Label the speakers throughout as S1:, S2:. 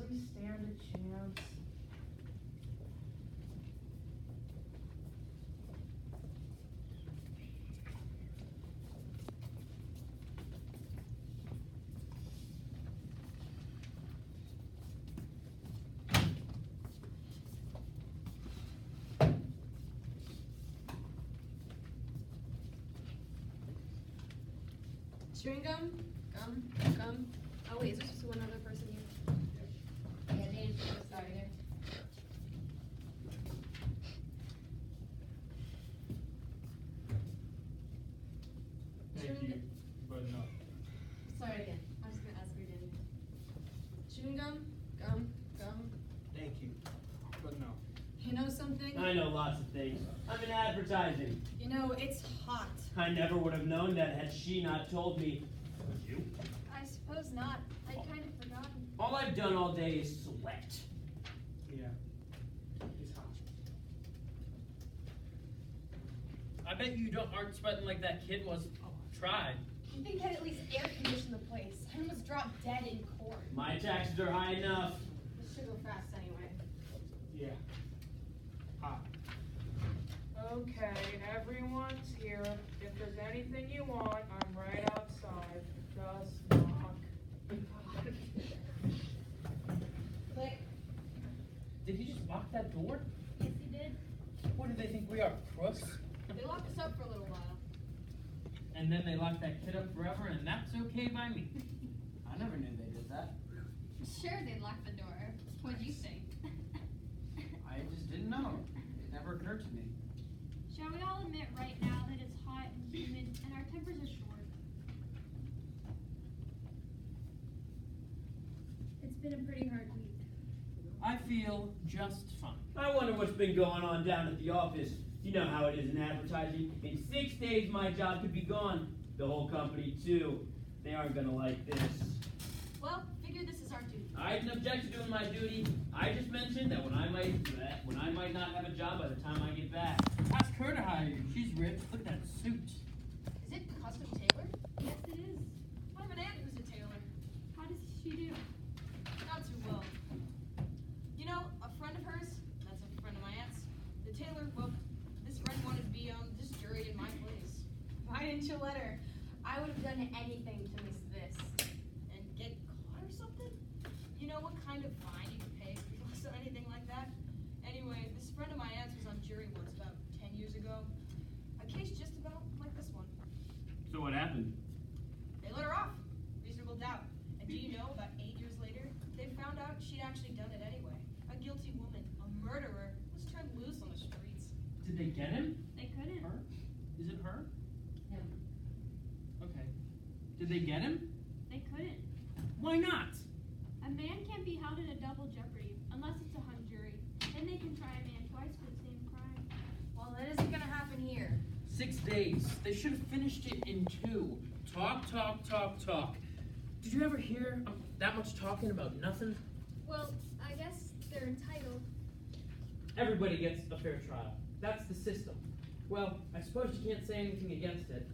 S1: we stand a chance?
S2: Chewing gum? Gum. Oh wait, is there just one other person here? Yeah, Dane's just sorry there.
S3: Thank you, but no.
S2: Sorry again. I was gonna ask her again. Chewing gum? Gum.
S3: Thank you, but no.
S2: You know something?
S4: I know lots of things. I'm in advertising.
S2: You know, it's hot.
S4: I never would have known that had she not told me. You?
S5: I suppose not. I'd kind of forgotten.
S4: All I've done all day is sweat.
S3: Yeah, it's hot. I bet you aren't sweating like that kid was. Oh, I tried.
S5: You think I'd at least air condition the place. I almost dropped dead in court.
S4: My taxes are high enough.
S2: This should go fast anyway.
S3: Yeah, hot.
S1: Okay, everyone's here. If there's anything you want, I'm right outside. Just knock.
S2: Click.
S3: Did he just lock that door?
S5: Yes, he did.
S3: What, do they think we are, crooks?
S2: They locked us up for a little while.
S3: And then they locked that kid up forever, and that's okay by me.
S4: I never knew they did that.
S5: Sure, they locked the door. What'd you think?
S4: I just didn't know. It never occurred to me.
S5: Shall we all admit right now that it's hot and humid and our tempers are short? It's been a pretty hard week.
S3: I feel just fine.
S4: I wonder what's been going on down at the office. You know how it is in advertising. In 6 days, my job could be gone. The whole company, too. They aren't gonna like this.
S2: Well, figure this is our duty.
S4: I didn't object to doing my duty. I just mentioned that when I might not have a job by the time I get back.
S3: Ask her to hire you. She's rich. Look at that suit.
S2: Is it custom tailored?
S5: Yes, it is.
S2: I have an aunt who's a tailor.
S5: How does she do?
S2: Not too well. You know, a friend of hers, that's a friend of my aunt's, the tailor, well, this friend wanted to be on this jury in my place. Why didn't you let her? I would have done anything to miss this. And get caught or something? You know what kind of fine you could pay if you lost anything like that? Anyway, this friend of my aunt's was on jury once about 10 years ago. A case just about like this one.
S4: So what happened?
S2: They let her off. Reasonable doubt. And do you know, about 8 years later, they found out she'd actually done it anyway. A guilty woman, a murderer, was turned loose on the streets.
S3: Did they get him?
S5: They couldn't.
S3: Her? Is it her?
S2: Him.
S3: Okay. Did they get him?
S5: They couldn't.
S3: Why not?
S5: A man can't be held in a double jeopardy unless it's a hung jury. Then they can try a man twice for the same crime.
S2: Well, that isn't gonna happen here.
S3: 6 days. They should have finished it in 2. Talk. Did you ever hear that much talking about nothing?
S5: Well, I guess they're entitled.
S3: Everybody gets a fair trial. That's the system. Well, I suppose you can't say anything against it.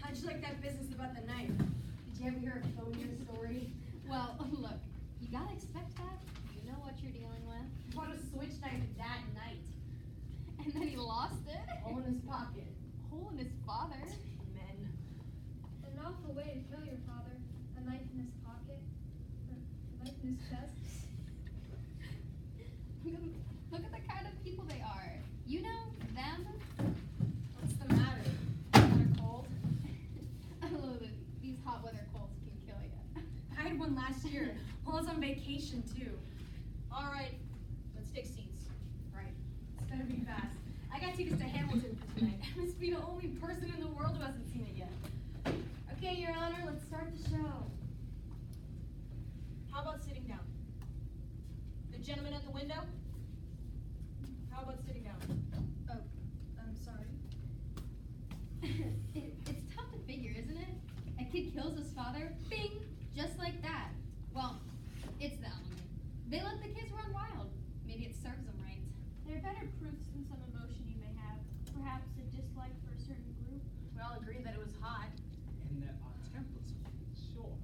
S2: How'd you like that business about the knife? Did you ever hear a phonier story?
S5: Well, look, you gotta expect that. You know what you're dealing with.
S2: He bought a switch knife that night.
S5: And then he lost it.
S2: All in his pocket.
S5: Hole in his father.
S2: Men.
S6: An awful way to kill your father. A knife in his pocket. A knife in his chest.
S5: Look at the kind of people they are. You know, them.
S2: What's the matter? Weather cold?
S5: Oh, these hot weather colds can kill you.
S2: I had one last year. While I was on vacation too. All right, let's take seats. Right. It's better be fast. I got tickets to Hamilton for tonight. I must be the only person in the world who hasn't seen it yet. Okay, Your Honor, let's start the show. How about sitting down? The gentleman at the window? How about sitting down?
S6: Oh, I'm sorry.
S5: It's tough to figure, isn't it? A kid kills his father, bing, just like that. Well, it's the element. They let the kids run wild. Maybe it serves them right.
S6: They're better proofs than some emotion you may have. Perhaps a dislike for a certain group.
S2: We all agree that it was hot.
S3: And that our tempers are short.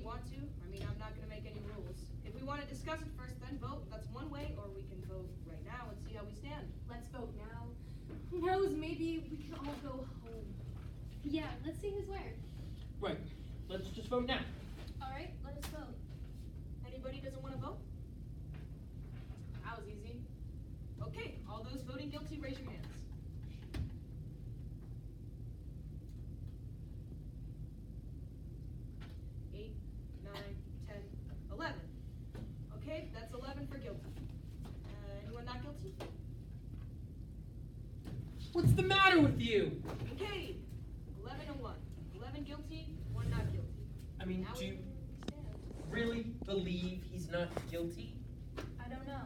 S2: want to. I mean, I'm not gonna make any rules. If we want to discuss it first, then vote. That's one way, or we can vote right now and see how we stand.
S7: Let's vote now. Who knows, maybe we can all go home.
S5: Yeah, let's see who's where.
S3: Right. Let's just vote now.
S2: Alright, let us vote. Anybody doesn't want to vote? That was easy. Okay, all those voting guilty, raise your hands. 8, 9, 10, 11. Okay, that's 11 for guilty. Anyone not guilty?
S3: What's the matter with you?
S2: Okay, 11 and 1. 11 guilty, 1 not guilty.
S3: I mean,
S2: Now
S3: do you
S2: we stand.
S3: really believe he's not guilty?
S7: I don't know.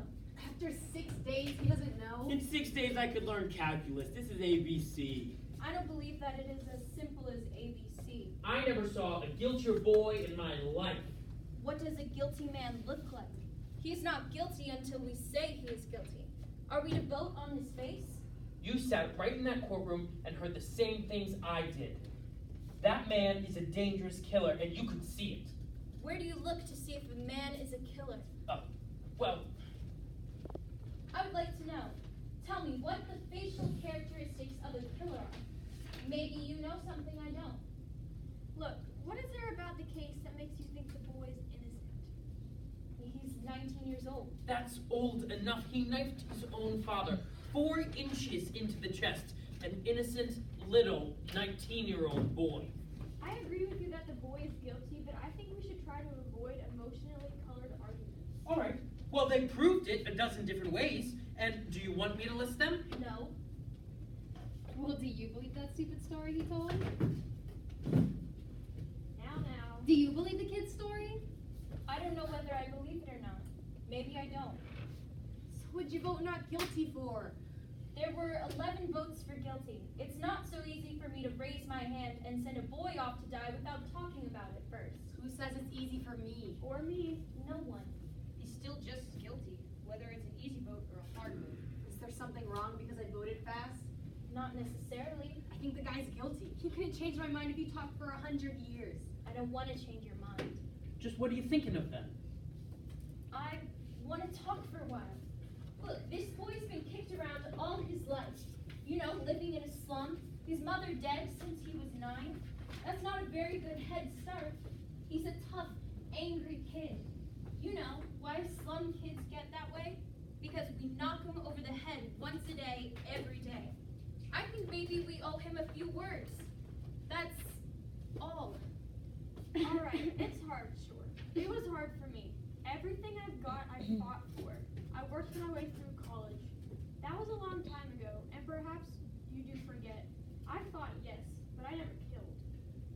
S7: After 6 days, he doesn't know.
S4: In 6 days, I could learn calculus. This is ABC.
S7: I don't believe that it is as simple as ABC.
S3: I never saw a guiltier boy in my life.
S7: What does a guilty man look like? He's not guilty until we say he is guilty. Are we to vote on his face?
S3: You sat right in that courtroom and heard the same things I did. That man is a dangerous killer, and you could see it.
S7: Where do you look to see if a man is a killer?
S3: Well,
S7: I would like to know. Tell me what the facial characteristics of a killer are. Maybe you know something I don't.
S6: Look, what is there about the case that makes you think the boy is innocent?
S7: He's 19 years old.
S3: that's old enough. He knifed his own father 4 inches into the chest. An innocent, little, 19-year-old boy.
S6: I agree with you that the boy is guilty, but I think we should try to avoid emotionally colored arguments.
S3: All right. Well, they proved it a dozen different ways. And do you want me to list them?
S7: No.
S5: Well, do you believe that stupid story he told?
S6: Now.
S5: Do you believe the kid's story?
S7: I don't know whether I believe it or not. Maybe I don't.
S5: So what'd you vote not guilty for?
S7: There were 11 votes for guilty. It's not so easy for me to raise my hand and send a boy off to die without talking about it first.
S5: Who says it's easy for me?
S7: Or me. No one.
S2: He's still just guilty, whether it's an easy vote or a hard vote.
S5: Is there something wrong because I voted fast?
S7: Not necessarily.
S5: I think the guy's guilty. He couldn't change my mind if he talked for 100 years.
S7: I don't want to change your mind.
S3: Just what are you thinking of then?
S7: I want to talk for a while. Look, this boy's been kicked around all his life. You know, living in a slum, his mother dead since he was 9. That's not a very good head start. He's a tough, angry kid. You know why slum kids get that way? Because we knock them over the head once a day, every day. I think maybe we owe him a few words. That's all.
S6: Alright, it's hard, sure. It was hard for me. Everything I've got, I fought for. I worked my way through college. That was a long time ago, and perhaps you do forget. I fought, yes, but I never killed.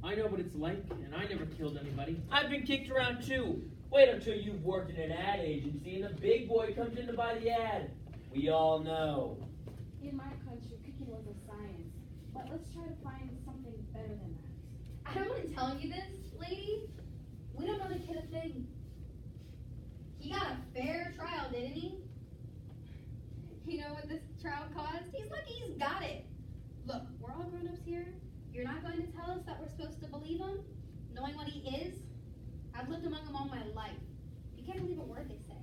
S3: I know what it's like, and I never killed anybody.
S4: I've been kicked around too. Wait until you've worked in an ad agency and the big boy comes in to buy the ad. We all know.
S8: In my country, cooking was a science, but let's try to find something better than that.
S5: I don't want to tell you this, lady. We don't know the kid a thing. He got a fair trial, didn't he? You know what this trial cost? He's lucky he's got it. Look, we're all grown-ups here. You're not going to tell us that we're supposed to believe him, knowing what he is? I've lived among them all my life. You can't believe a word they say.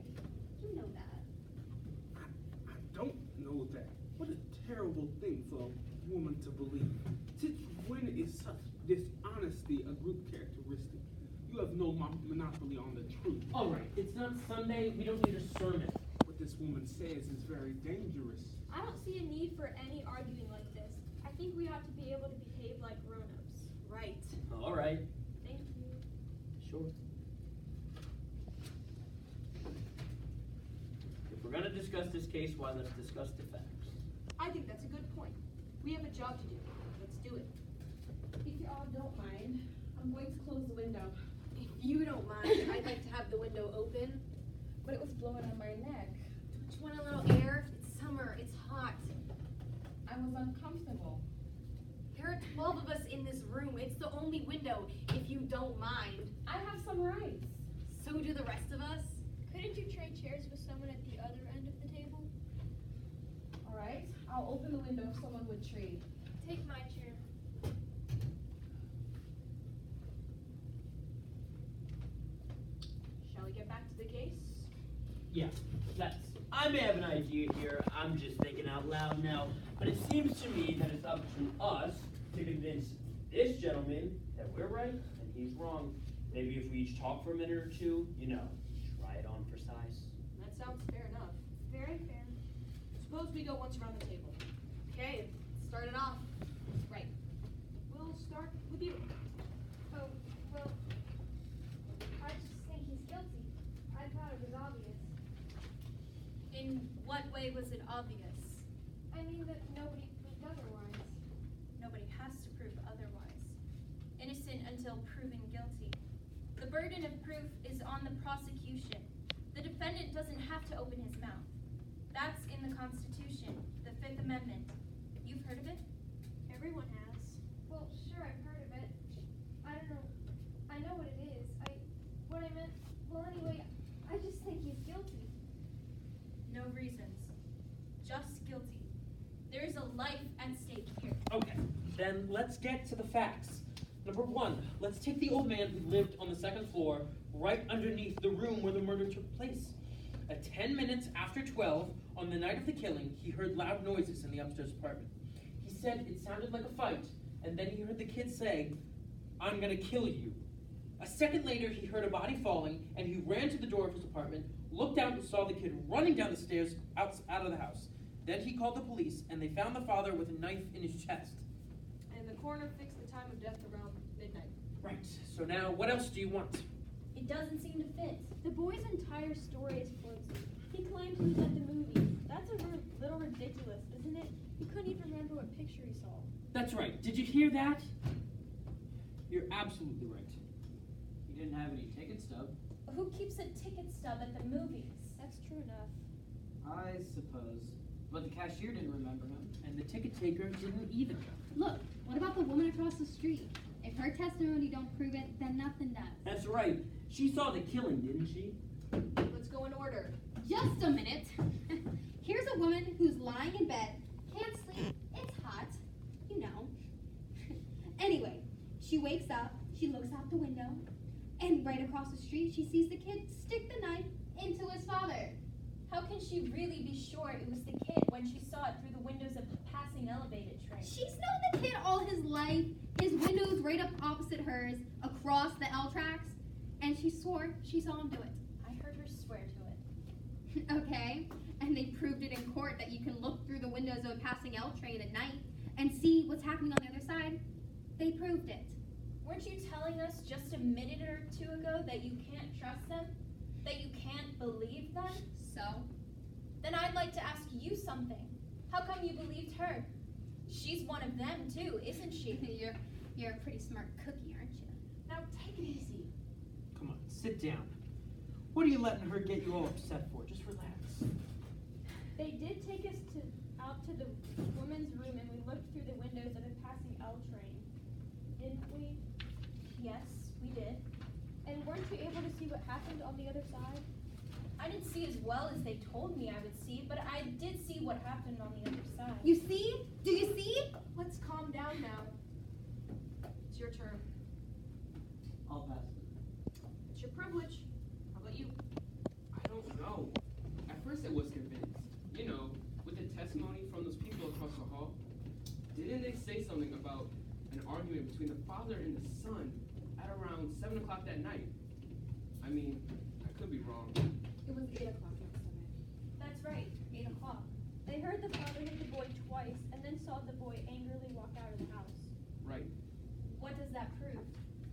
S5: You know that.
S9: I don't know that. What a terrible thing for a woman to believe. Since when is such dishonesty a group characteristic? You have no monopoly on the truth.
S3: All right, it's not Sunday. We don't need a sermon.
S9: What this woman says is very dangerous.
S6: I don't see a need for any arguing like this. I think we ought to be able to behave like grown-ups.
S7: Right.
S4: All right.
S6: Thank you.
S3: Sure.
S4: If we're gonna discuss this case, why let's discuss the facts.
S2: I think that's a good point. We have a job to do. Let's do it.
S8: If you all don't mind, I'm going to close the window.
S7: If you don't mind, I'd like to have the window open.
S8: But it was blowing on my neck.
S7: Don't you want a little air? It's summer. It's hot.
S8: I was uncomfortable.
S7: There are 12 of us in this room. It's the only window, if you don't mind.
S8: I have some rights.
S7: So do the rest of us.
S6: Couldn't you trade chairs with someone at the other end of the table?
S8: All right, I'll open the window if someone would.
S2: back to the case.
S4: Yeah, I may have an idea here. I'm just thinking out loud now. But it seems to me that it's up to us to convince this gentleman that we're right and he's wrong. Maybe if we each talk for a minute or two, try it on for size.
S2: That sounds fair enough.
S6: Very fair.
S2: Suppose we go once around the table.
S5: Okay, start it off. Right.
S2: We'll start with you.
S6: Oh, well, I just think he's guilty. I thought it was obvious.
S7: In what way was it obvious?
S6: I mean that nobody proved otherwise.
S7: Nobody has to prove otherwise. Innocent until proven guilty. The burden of proof is on the prosecution. The defendant doesn't have to open his mouth. That's in the Constitution, the Fifth Amendment. You've heard of it?
S6: Everyone has. Well, sure, I've heard of it. I don't know. I know what it is. What I meant, well, anyway, I just think he's guilty.
S7: No reasons. Just guilty. There is a life at stake here.
S3: Okay, then let's get to the facts. Number one, let's take the old man who lived on the second floor, right underneath the room where the murder took place. At 10 minutes after 12, on the night of the killing, he heard loud noises in the upstairs apartment. He said it sounded like a fight, and then he heard the kid say, "I'm gonna kill you." A second later, he heard a body falling, and he ran to the door of his apartment, looked out and saw the kid running down the stairs out of the house. Then he called the police, and they found the father with a knife in his chest.
S2: And the coroner fixed the time of death around midnight.
S3: Right, so now what else do you want?
S7: It doesn't seem to fit.
S6: The boy's entire story is flimsy. He claimed he was at the movie. That's a little ridiculous, isn't it? He couldn't even remember what picture he saw.
S3: That's right, did you hear that? You're absolutely right.
S4: He didn't have any ticket stub.
S7: Who keeps a ticket stub at the movies?
S6: That's true enough.
S10: I suppose. But the cashier didn't remember him.
S3: And the ticket taker didn't either.
S5: Look, what about the woman across the street? If her testimony don't prove it, then nothing does.
S4: That's right. She saw the killing, didn't she?
S2: Let's go in order.
S5: Just a minute. Here's a woman who's lying in bed, can't sleep, it's hot, Anyway, she wakes up, she looks out the window, and right across the street, she sees the kid stick the knife into his father.
S7: How can she really be sure it was the kid when she saw it through the windows of a passing elevated train?
S5: She's known the kid all his life. His window's right up opposite hers, across the L tracks, and she swore she saw him do it.
S7: I heard her swear to it.
S5: Okay, and they proved it in court that you can look through the windows of a passing L train at night and see what's happening on the other side. They proved it.
S7: Weren't you telling us just a minute or two ago that you can't trust them? That you can't believe them?
S5: So?
S7: Then I'd like to ask you something. How come you believed her? She's one of them too, isn't she?
S5: You're a pretty smart cookie, aren't you?
S2: Now take it easy.
S3: Come on, sit down. What are you letting her get you all upset for? Just relax.
S6: They did take us out to the woman's room and we looked through the windows of a passing L train. Didn't we?
S7: Yes, we did.
S6: And weren't you able to see what happened on the other side?
S7: I didn't see as well as they told me I would see, but I did see what happened on the other side.
S5: You see? Do you see?
S2: Let's calm down now. It's your turn.
S10: I'll pass it.
S2: It's your privilege. How about you?
S9: I don't know. At first I was convinced. With the testimony from those people across the hall. Didn't they say something about an argument between the father and the son at around 7 o'clock that night? I mean, I could be wrong.
S8: It was 8 o'clock last night.
S7: That's right, 8 o'clock.
S6: They heard the father hit the boy twice and then saw the boy angrily walk out of the house.
S9: Right.
S7: What does that prove?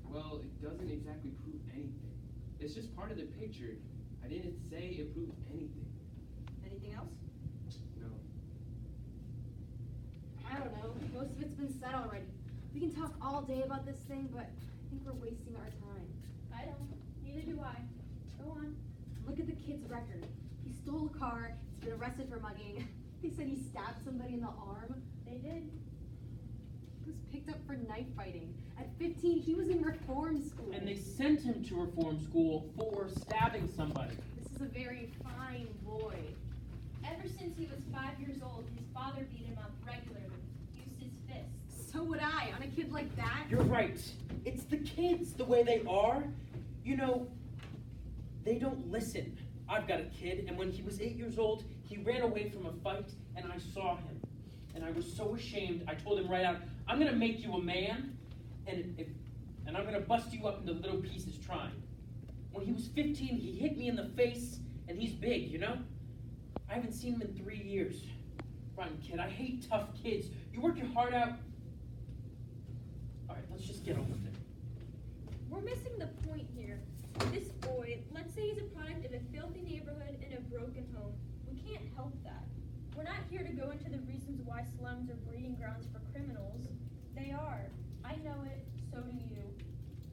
S9: Well, it doesn't exactly prove anything. It's just part of the picture. I didn't say it proved anything.
S2: Anything else?
S9: No.
S8: I don't know. Most of it's been said already. We can talk all day about this thing, but I think we're wasting our time.
S6: I don't. Neither do I. Go on.
S8: Look at the kid's record. He stole a car. He's been arrested for mugging. They said he stabbed somebody in the arm.
S6: They did.
S8: He was picked up for knife fighting. At 15, he was in reform school.
S3: And they sent him to reform school for stabbing somebody.
S8: This is a very fine boy.
S7: Ever since he was 5 years old, his father beat him up regularly, used his fists.
S8: So would I, on a kid like that.
S3: You're right. It's the kids, the way they are. They don't listen. I've got a kid, and when he was 8 years old, he ran away from a fight, and I saw him. And I was so ashamed, I told him right out, I'm gonna make you a man, and I'm gonna bust you up into little pieces trying. When he was 15, he hit me in the face, and he's big, you know? I haven't seen him in 3 years. Ryan, kid, I hate tough kids. You work your heart out. All right, let's just get on with it.
S6: We're missing the point here. This boy, let's say he's a product of a filthy neighborhood and a broken home. We can't help that. We're not here to go into the reasons why slums are breeding grounds for criminals. They are. I know it, so do you.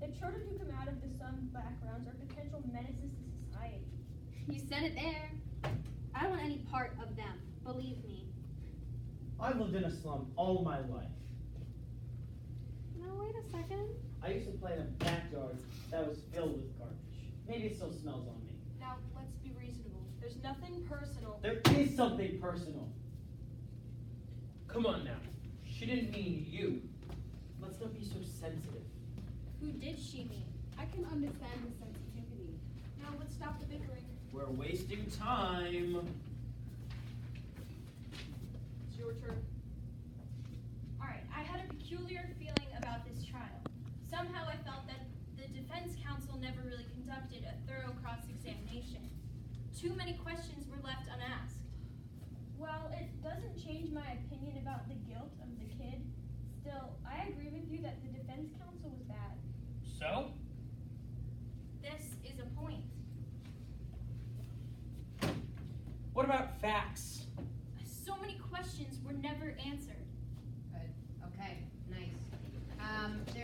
S6: The children who come out of the slum backgrounds are potential menaces to society.
S5: You said it there. I don't want any part of them, believe me.
S4: I've lived in a slum all my life.
S8: No, wait a second.
S10: I used to play in a backyard that was filled with garbage. Maybe it still smells on me.
S2: Now, let's be reasonable. There's nothing personal.
S10: There is something personal.
S3: Come on now. She didn't mean you. Let's not be so sensitive.
S6: Who did she mean?
S8: I can understand the sensitivity.
S2: Now, let's stop the bickering.
S4: We're wasting time.
S2: It's your turn.
S7: Alright, I had a peculiar feeling about this trial. Somehow I felt that the defense counsel never really conducted a thorough cross-examination. Too many questions were left unasked.
S6: Well, it doesn't change my opinion about the guilt of the kid. Still, I agree with you that the defense counsel was bad.
S3: So?
S7: This is a point.
S3: What about facts?
S7: So many questions were never answered.
S11: Good. Okay. Nice. There